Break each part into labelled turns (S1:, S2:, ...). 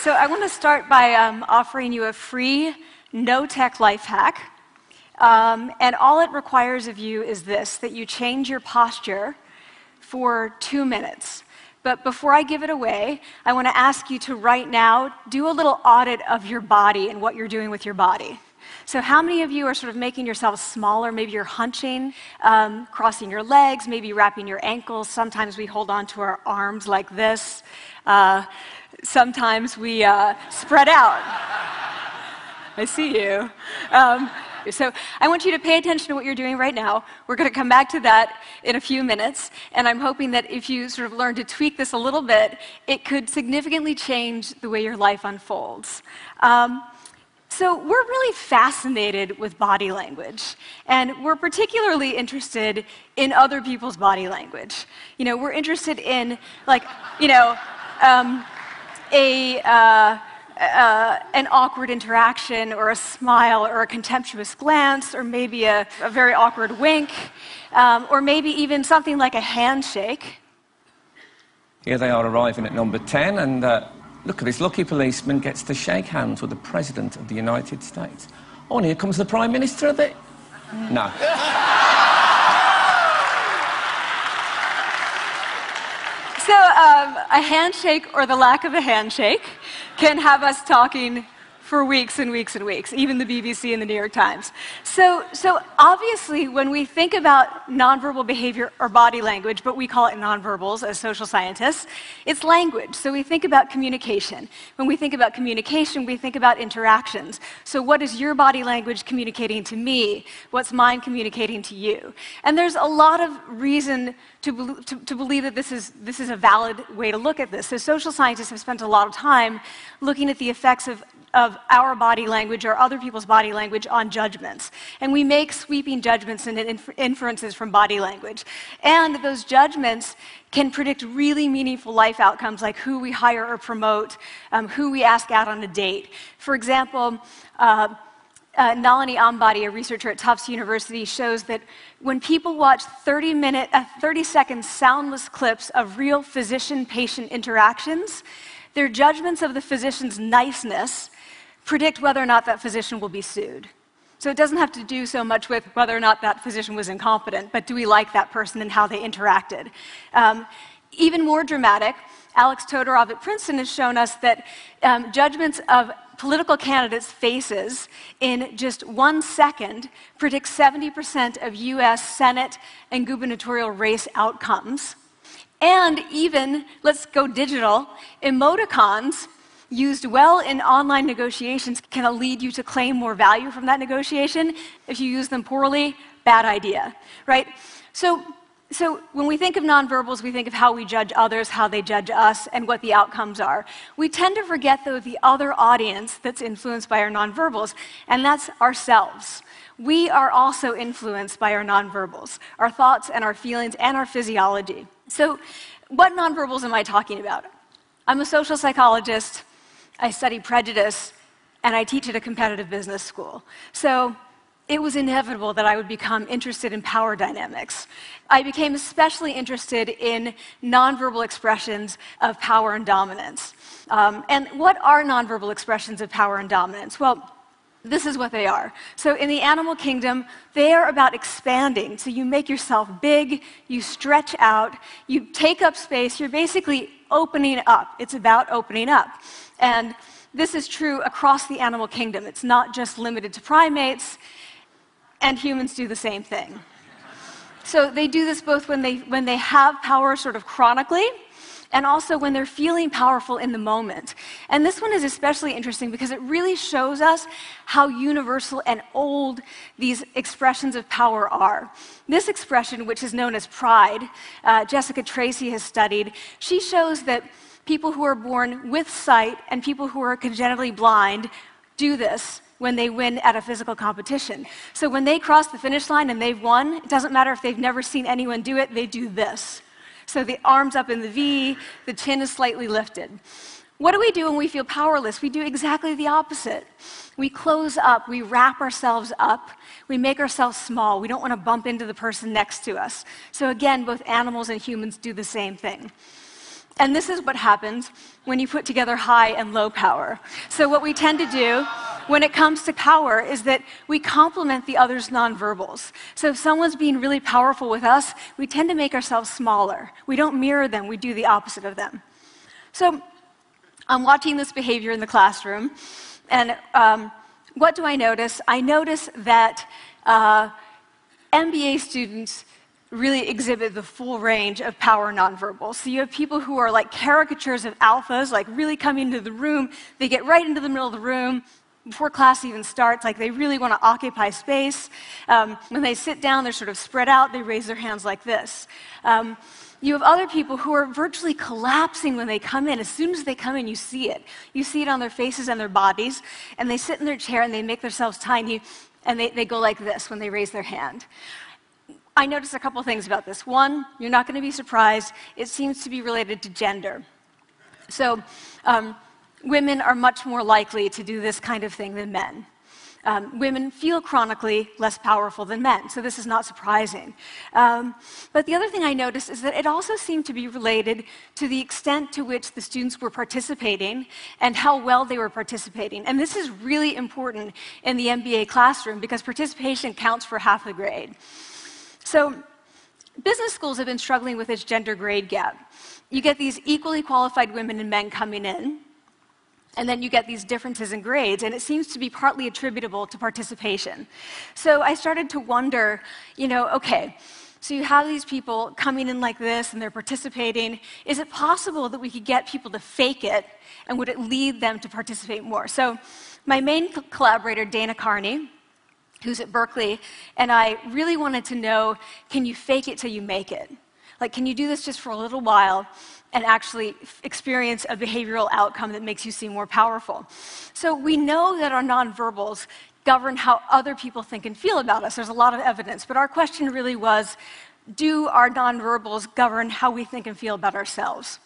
S1: So I want to start by offering you a free, no-tech life hack. And all it requires of you is this, that you change your posture for 2 minutes. But before I give it away, I want to ask you to right now do a little audit of your body and what you're doing with your body. So how many of you are sort of making yourselves smaller? Maybe you're hunching, crossing your legs, maybe wrapping your ankles. Sometimes we hold on to our arms like this. Sometimes we spread out. I see you. So I want you to pay attention to what you're doing right now. We're going to come back to that in a few minutes, and I'm hoping that if you sort of learn to tweak this a little bit, it could significantly change the way your life unfolds. So we're really fascinated with body language, and we're particularly interested in other people's body language. You know, we're interested in, like, you know, an awkward interaction, or a smile, or a contemptuous glance, or maybe a very awkward wink, or maybe even something like a handshake.
S2: Here they are arriving at number 10, and look at this lucky policeman gets to shake hands with the President of the United States. Oh, and here comes the Prime Minister of the... No.
S1: So a handshake, or the lack of a handshake, can have us talking for weeks and weeks and weeks, even the BBC and the New York Times. So obviously, when we think about nonverbal behavior or body language, but we call it nonverbals as social scientists, it's language. So we think about communication. When we think about communication, we think about interactions. So what is your body language communicating to me? What's mine communicating to you? And there's a lot of reason to believe that this is a valid way to look at this. So social scientists have spent a lot of time looking at the effects of our body language or other people's body language on judgments. And we make sweeping judgments and inferences from body language. And those judgments can predict really meaningful life outcomes, like who we hire or promote, who we ask out on a date. For example, Nalini Ambady, a researcher at Tufts University, shows that when people watch 30-second soundless clips of real physician-patient interactions, their judgments of the physician's niceness predict whether or not that physician will be sued. So it doesn't have to do so much with whether or not that physician was incompetent, but do we like that person and how they interacted? Even more dramatic, Alex Todorov at Princeton has shown us that judgments of political candidates' faces in just 1 second predict 70% of US Senate and gubernatorial race outcomes. And even, let's go digital, emoticons used well in online negotiations can lead you to claim more value from that negotiation. If you use them poorly, bad idea, right? So when we think of nonverbals, we think of how we judge others, how they judge us, and what the outcomes are. We tend to forget, though, the other audience that's influenced by our nonverbals, and that's ourselves. We are also influenced by our nonverbals, our thoughts and our feelings and our physiology. So what nonverbals am I talking about? I'm a social psychologist, I study prejudice, and I teach at a competitive business school. So it was inevitable that I would become interested in power dynamics. I became especially interested in nonverbal expressions of power and dominance. And what are nonverbal expressions of power and dominance? Well, this is what they are. So in the animal kingdom, they are about expanding. So you make yourself big, you stretch out, you take up space, you're basically opening up. It's about opening up. And this is true across the animal kingdom. It's not just limited to primates, and humans do the same thing. So they do this both when they have power sort of chronically, and also when they're feeling powerful in the moment. And this one is especially interesting because it really shows us how universal and old these expressions of power are. This expression, which is known as pride, Jessica Tracy has studied, she shows that people who are born with sight and people who are congenitally blind do this when they win at a physical competition. So when they cross the finish line and they've won, it doesn't matter if they've never seen anyone do it, they do this. So the arms up in the V, the chin is slightly lifted. What do we do when we feel powerless? We do exactly the opposite. We close up, we wrap ourselves up, we make ourselves small. We don't want to bump into the person next to us. So again, both animals and humans do the same thing. And this is what happens when you put together high and low power. So what we tend to do when it comes to power is that we complement the other's nonverbals. So if someone's being really powerful with us, we tend to make ourselves smaller. We don't mirror them, we do the opposite of them. So I'm watching this behavior in the classroom, and what do I notice? I notice that MBA students really exhibit the full range of power nonverbals. So you have people who are like caricatures of alphas, like really coming into the room. They get right into the middle of the room before class even starts, like they really want to occupy space. When they sit down, they're sort of spread out. They raise their hands like this. You have other people who are virtually collapsing when they come in. As soon as they come in, you see it. You see it on their faces and their bodies, and they sit in their chair and they make themselves tiny, and they go like this when they raise their hand. I noticed a couple things about this. One, you're not going to be surprised. It seems to be related to gender. So women are much more likely to do this kind of thing than men. Women feel chronically less powerful than men, so this is not surprising. But the other thing I noticed is that it also seemed to be related to the extent to which the students were participating and how well they were participating. And this is really important in the MBA classroom because participation counts for half the grade. So business schools have been struggling with this gender grade gap. You get these equally qualified women and men coming in, and then you get these differences in grades, and it seems to be partly attributable to participation. So I started to wonder, okay, so you have these people coming in like this, and they're participating. Is it possible that we could get people to fake it, and would it lead them to participate more? So my main collaborator, Dana Carney, who's at Berkeley, and I really wanted to know, can you fake it till you make it? Like, can you do this just for a little while and actually experience a behavioral outcome that makes you seem more powerful? So we know that our nonverbals govern how other people think and feel about us. There's a lot of evidence, but our question really was, do our nonverbals govern how we think and feel about ourselves?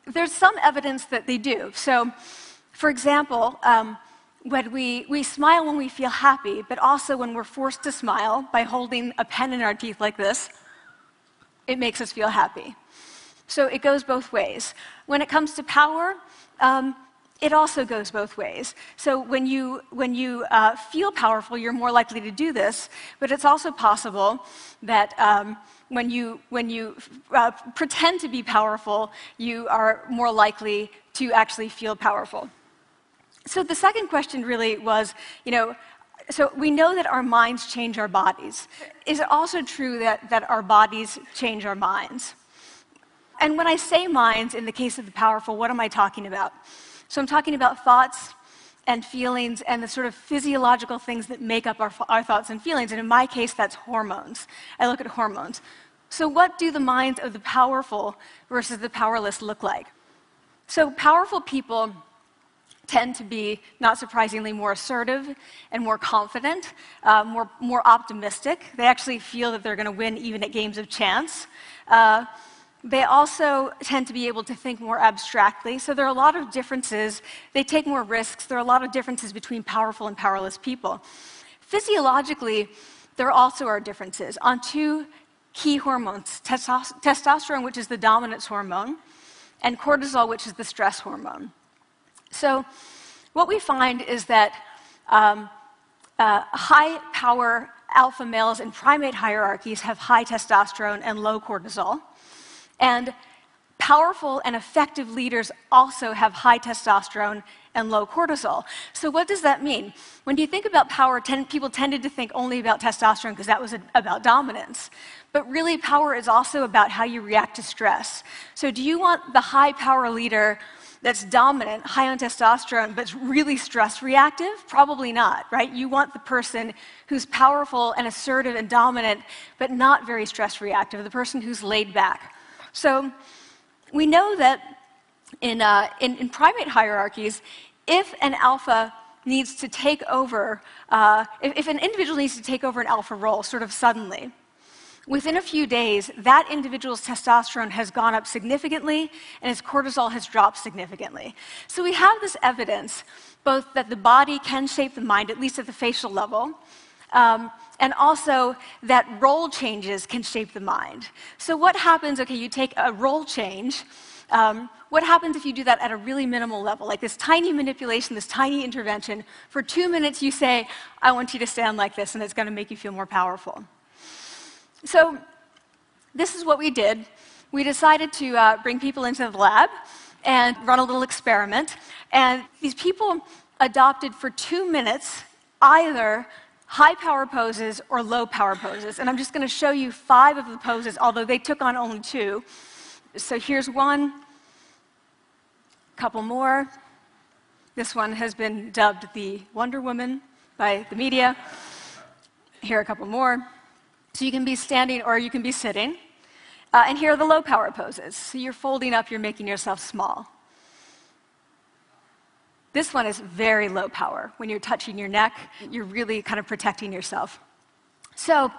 S1: There's some evidence that they do. So, for example, when we smile when we feel happy, but also when we're forced to smile by holding a pen in our teeth like this, it makes us feel happy. So it goes both ways. When it comes to power, it also goes both ways. So when you feel powerful, you're more likely to do this, but it's also possible that when you pretend to be powerful, you are more likely to actually feel powerful. So the second question really was, so we know that our minds change our bodies. Is it also true that our bodies change our minds? And when I say minds, in the case of the powerful, what am I talking about? So I'm talking about thoughts and feelings and the sort of physiological things that make up our thoughts and feelings. And in my case, that's hormones. I look at hormones. So what do the minds of the powerful versus the powerless look like? So powerful people tend to be, not surprisingly, more assertive and more confident, more optimistic. They actually feel that they're going to win even at games of chance. They also tend to be able to think more abstractly. So there are a lot of differences. They take more risks. There are a lot of differences between powerful and powerless people. Physiologically, there also are differences on two key hormones, testosterone, which is the dominance hormone, and cortisol, which is the stress hormone. So what we find is that high-power alpha males in primate hierarchies have high testosterone and low cortisol. And powerful and effective leaders also have high testosterone and low cortisol. So what does that mean? When you think about power, people tended to think only about testosterone because that was about dominance. But really, power is also about how you react to stress. So do you want the high-power leader that's dominant, high on testosterone, but really stress reactive? Probably not, right? You want the person who's powerful and assertive and dominant, but not very stress reactive, the person who's laid back. So we know that in primate hierarchies, if an alpha needs to take over, if an individual needs to take over an alpha role sort of suddenly, within a few days, that individual's testosterone has gone up significantly and his cortisol has dropped significantly. So we have this evidence, both that the body can shape the mind, at least at the facial level, and also that role changes can shape the mind. So what happens, okay, you take a role change, what happens if you do that at a really minimal level, like this tiny manipulation, this tiny intervention? For 2 minutes you say, I want you to stand like this, and it's going to make you feel more powerful. So this is what we did. We decided to bring people into the lab and run a little experiment. And these people adopted for 2 minutes either high power poses or low power poses. And I'm just going to show you 5 of the poses, although they took on only 2. So here's one, a couple more. This one has been dubbed the Wonder Woman by the media. Here are a couple more. So you can be standing or you can be sitting. And here are the low power poses. So you're folding up, you're making yourself small. This one is very low power. When you're touching your neck, you're really kind of protecting yourself. So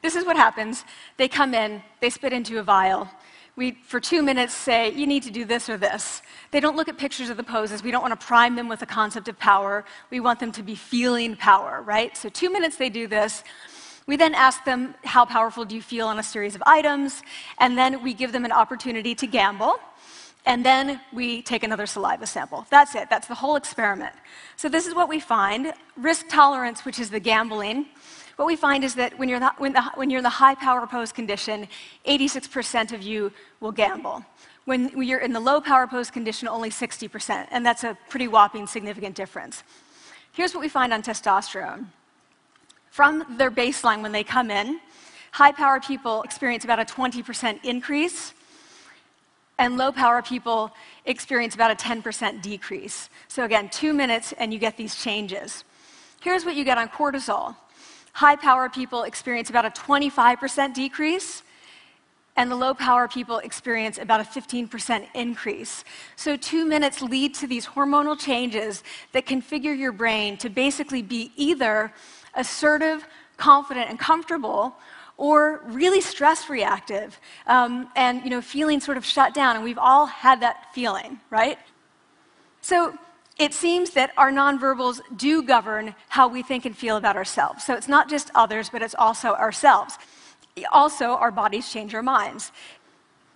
S1: this is what happens. They come in, they spit into a vial. We, for 2 minutes, say, you need to do this or this. They don't look at pictures of the poses. We don't want to prime them with the concept of power. We want them to be feeling power, right? So 2 minutes they do this. We then ask them, how powerful do you feel on a series of items? And then we give them an opportunity to gamble. And then we take another saliva sample. That's it. That's the whole experiment. So this is what we find. Risk tolerance, which is the gambling. What we find is that when you're in the high power pose condition, 86% of you will gamble. When you're in the low power pose condition, only 60%. And that's a pretty whopping significant difference. Here's what we find on testosterone. From their baseline when they come in, high-power people experience about a 20% increase, and low-power people experience about a 10% decrease. So again, 2 minutes and you get these changes. Here's what you get on cortisol. High-power people experience about a 25% decrease, and the low-power people experience about a 15% increase. So 2 minutes lead to these hormonal changes that configure your brain to basically be either assertive, confident, and comfortable, or really stress-reactive, and feeling sort of shut down. And we've all had that feeling, right? So it seems that our nonverbals do govern how we think and feel about ourselves. So it's not just others, but it's also ourselves. Also, our bodies change our minds.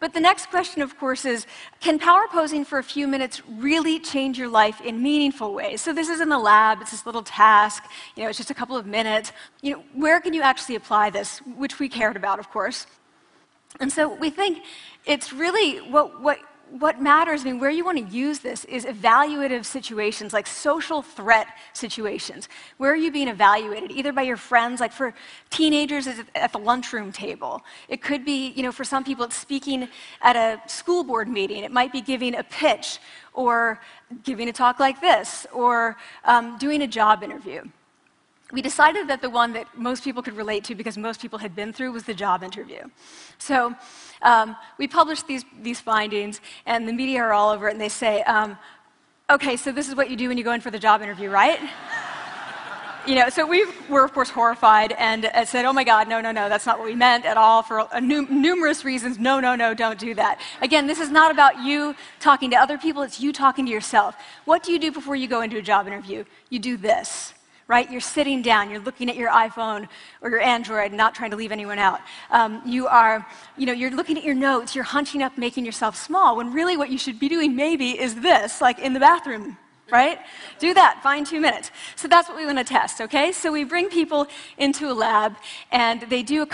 S1: But the next question, of course, is, can power posing for a few minutes really change your life in meaningful ways? So this is in the lab, it's this little task, it's just a couple of minutes. Where can you actually apply this, which we cared about, of course. And so we think it's really what matters, where you want to use this is evaluative situations, like social threat situations. Where are you being evaluated? Either by your friends, like for teenagers, it's at the lunchroom table. It could be, for some people, it's speaking at a school board meeting. It might be giving a pitch, or giving a talk like this, or doing a job interview. We decided that the one that most people could relate to, because most people had been through, was the job interview. So we published these findings, and the media are all over it, and they say, okay, so this is what you do when you go in for the job interview, right? So we were, of course, horrified, and said, oh my God, no, that's not what we meant at all, for numerous reasons. No, don't do that. Again, this is not about you talking to other people, it's you talking to yourself. What do you do before you go into a job interview? You do this. Right? You're sitting down, you're looking at your iPhone or your Android, not trying to leave anyone out. You're looking at your notes, you're hunching up, making yourself small, when really what you should be doing maybe is this, like in the bathroom, right? Do that, find 2 minutes. So that's what we want to test, okay? So we bring people into a lab, and they do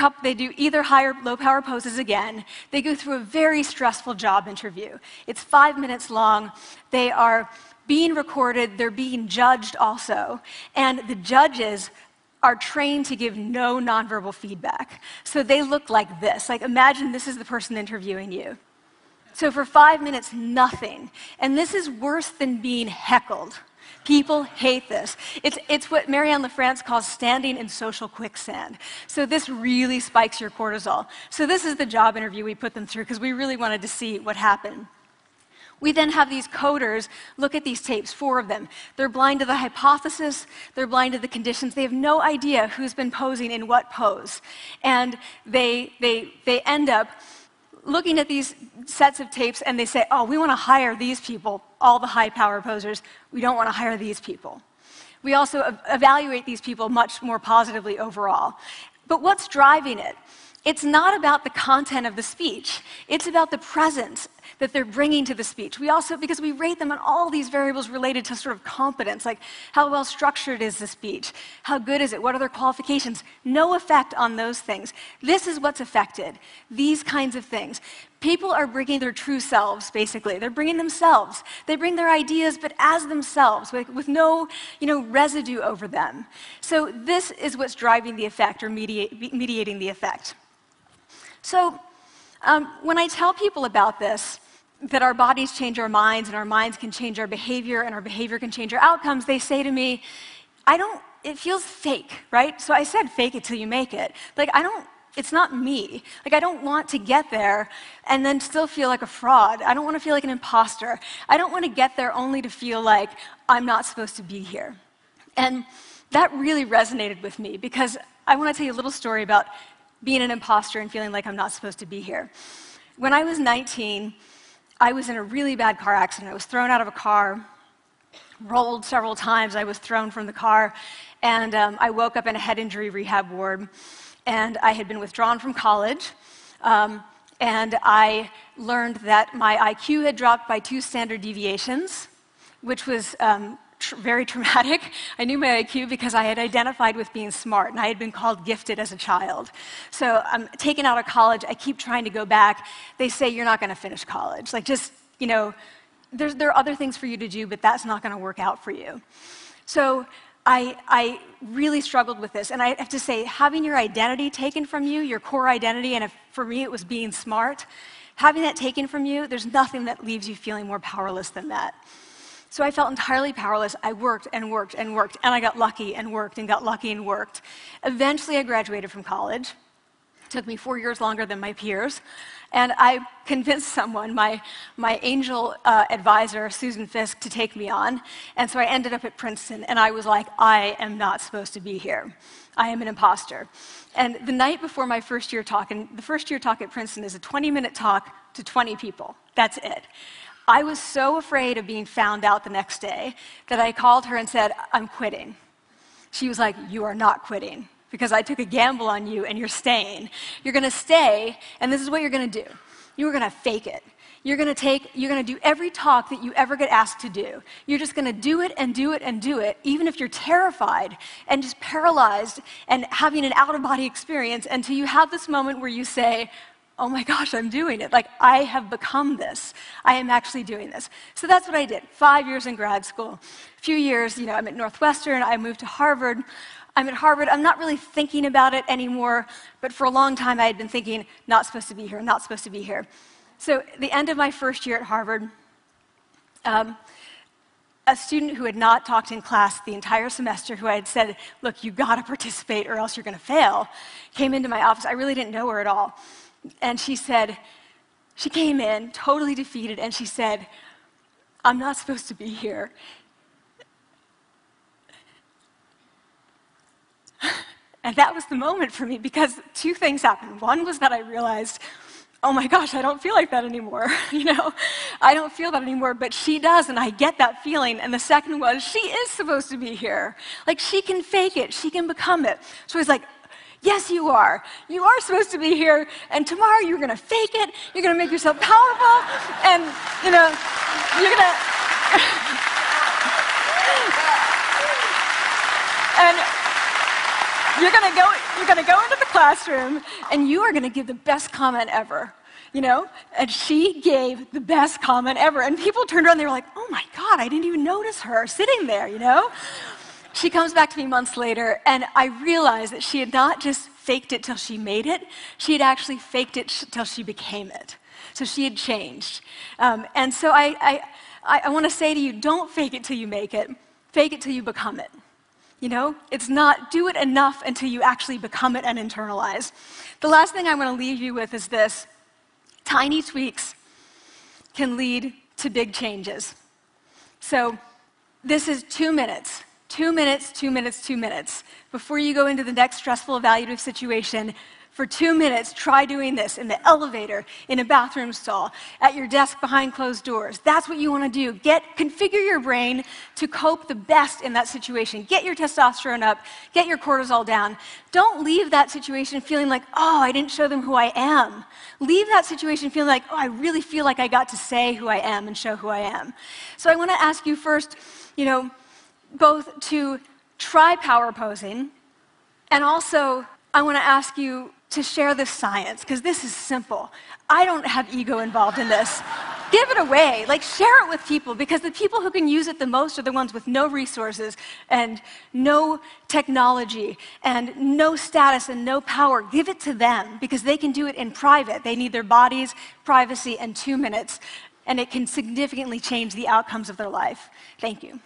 S1: either high or low power poses again. They go through a very stressful job interview. It's 5 minutes long. They are being recorded, they're being judged also, and the judges are trained to give no nonverbal feedback. So they look like this. Like, imagine this is the person interviewing you. So for 5 minutes, nothing. And this is worse than being heckled. People hate this. It's what Marianne LaFrance calls standing in social quicksand. So this really spikes your cortisol. So this is the job interview we put them through, because we really wanted to see what happened. We then have these coders look at these tapes, 4 of them. They're blind to the hypothesis, they're blind to the conditions. They have no idea who's been posing in what pose. And they end up looking at these sets of tapes, and they say, oh, we want to hire these people, all the high power posers. We don't want to hire these people. We also evaluate these people much more positively overall. But what's driving it? It's not about the content of the speech. It's about the presence that they're bringing to the speech. We also, because we rate them on all these variables related to sort of competence, like how well structured is the speech? How good is it? What are their qualifications? No effect on those things. This is what's affected, these kinds of things. People are bringing their true selves, basically. They're bringing themselves. They bring their ideas, but as themselves, with no residue over them. So this is what's driving the effect or mediating the effect. So when I tell people about this, that our bodies change our minds and our minds can change our behavior and our behavior can change our outcomes, they say to me, it feels fake, right? So I said, fake it till you make it. Like, it's not me. Like, I don't want to get there and then still feel like a fraud. I don't want to feel like an imposter. I don't want to get there only to feel like I'm not supposed to be here. And that really resonated with me because I want to tell you a little story about being an imposter and feeling like I'm not supposed to be here. When I was 19, I was in a really bad car accident. I was thrown out of a car, rolled several times. I was thrown from the car, and I woke up in a head injury rehab ward. And I had been withdrawn from college, and I learned that my IQ had dropped by 2 standard deviations, which was very traumatic. I knew my IQ because I had identified with being smart, and I had been called gifted as a child. So I'm taken out of college. I keep trying to go back. They say, you're not going to finish college. Like, just, there are other things for you to do, but that's not going to work out for you. So I really struggled with this. And I have to say, having your identity taken from you, your core identity, and for me it was being smart, having that taken from you, there's nothing that leaves you feeling more powerless than that. So I felt entirely powerless. I worked and worked and worked, and I got lucky and worked and got lucky and worked. Eventually, I graduated from college. It took me 4 years longer than my peers. And I convinced someone, my angel advisor, Susan Fisk, to take me on. And so I ended up at Princeton, and I was like, I am not supposed to be here. I am an imposter. And the night before my first year talk, and the first year talk at Princeton is a 20-minute talk to 20 people. That's it. I was so afraid of being found out the next day that I called her and said, I'm quitting. She was like, you are not quitting, because I took a gamble on you and you're staying. You're going to stay, and this is what you're going to do. You're going to fake it. You're going to do every talk that you ever get asked to do. You're just going to do it and do it and do it, even if you're terrified and just paralyzed and having an out-of-body experience until you have this moment where you say, oh my gosh, I'm doing it. Like, I have become this. I am actually doing this. So that's what I did. 5 years in grad school. A few years, I'm at Northwestern. I moved to Harvard. I'm at Harvard. I'm not really thinking about it anymore, but for a long time I had been thinking, not supposed to be here, not supposed to be here. So at the end of my first year at Harvard, a student who had not talked in class the entire semester, who I had said, look, you got to participate or else you're going to fail, came into my office. I really didn't know her at all. And she came in totally defeated, and she said, I'm not supposed to be here. And that was the moment for me, because 2 things happened. One was that I realized, oh my gosh, I don't feel like that anymore. I don't feel that anymore, but she does, and I get that feeling. And the second was, she is supposed to be here. Like, she can fake it, she can become it. So I was like, yes, you are. You are supposed to be here, and tomorrow you're going to fake it, you're going to make yourself powerful, and, you're going to... and you're going to go into the classroom, and you are going to give the best comment ever, And she gave the best comment ever. And people turned around, they were like, oh my God, I didn't even notice her sitting there, She comes back to me months later, and I realized that she had not just faked it till she made it, she had actually faked it till she became it. So she had changed. And so I want to say to you, don't fake it till you make it. Fake it till you become it. It's not do it enough until you actually become it and internalize. The last thing I want to leave you with is this. Tiny tweaks can lead to big changes. So this is 2 minutes. 2 minutes, 2 minutes, 2 minutes. Before you go into the next stressful evaluative situation, For 2 minutes, try doing this in the elevator, in a bathroom stall, at your desk behind closed doors. That's what you want to do. Configure your brain to cope the best in that situation. Get your testosterone up, get your cortisol down. Don't leave that situation feeling like, oh, I didn't show them who I am. Leave that situation feeling like, oh, I really feel like I got to say who I am and show who I am. So I want to ask you first, both to try power posing, and also I want to ask you to share this science, because this is simple. I don't have ego involved in this. Give it away. Share it with people, because the people who can use it the most are the ones with no resources and no technology and no status and no power. Give it to them, because they can do it in private. They need their bodies, privacy, and 2 minutes, and it can significantly change the outcomes of their life. Thank you.